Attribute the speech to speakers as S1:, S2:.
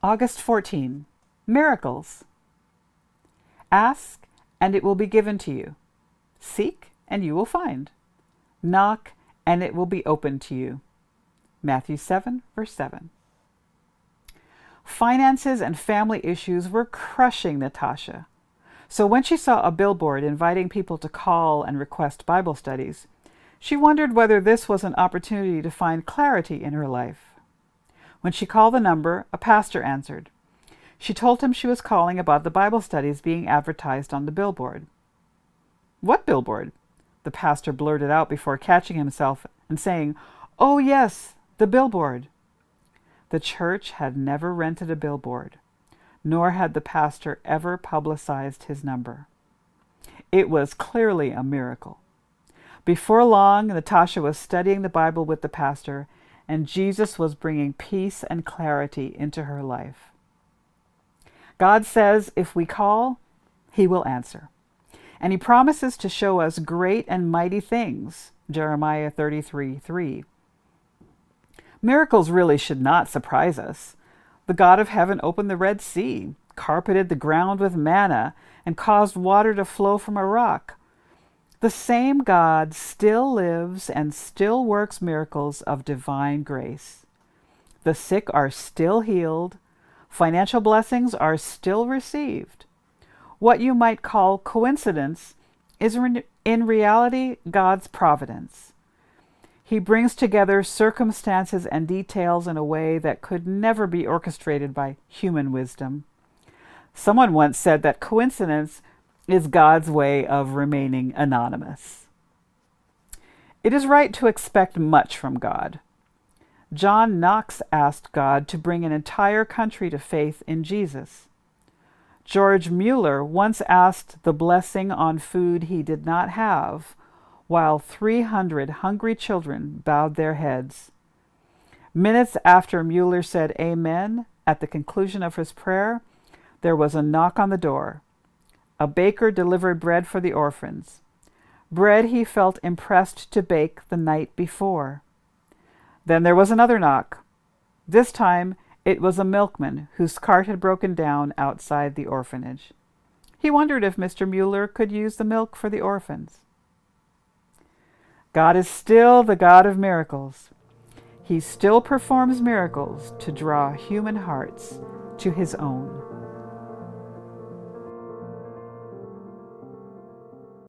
S1: August 14. Miracles. Ask, and it will be given to you. Seek, and you will find. Knock, and it will be opened to you. Matthew 7, verse 7. Finances and family issues were crushing Natasha. So when she saw a billboard inviting people to call and request Bible studies, she wondered whether this was an opportunity to find clarity in her life. When she called the number, a pastor answered. She told him she was calling about the Bible studies being advertised on the billboard. "What billboard?" the pastor blurted out before catching himself and saying, "Oh yes, the billboard." The church had never rented a billboard, nor had the pastor ever publicized his number. It was clearly a miracle. Before long, Natasha was studying the Bible with the pastor, and Jesus was bringing peace and clarity into her life. God says if we call, He will answer. And He promises to show us great and mighty things, Jeremiah 33:3. Miracles really should not surprise us. The God of heaven opened the Red Sea, carpeted the ground with manna, and caused water to flow from a rock. The same God still lives and still works miracles of divine grace. The sick are still healed. Financial blessings are still received. What you might call coincidence is in reality God's providence. He brings together circumstances and details in a way that could never be orchestrated by human wisdom. Someone once said that coincidence is God's way of remaining anonymous. It is right to expect much from God. John Knox asked God to bring an entire country to faith in Jesus. George Mueller once asked the blessing on food he did not have, while 300 hungry children bowed their heads. Minutes after Mueller said amen, at the conclusion of his prayer, there was a knock on the door. A baker delivered bread for the orphans. Bread he felt impressed to bake the night before. Then there was another knock. This time it was a milkman whose cart had broken down outside the orphanage. He wondered if Mr. Mueller could use the milk for the orphans. God is still the God of miracles. He still performs miracles to draw human hearts to His own.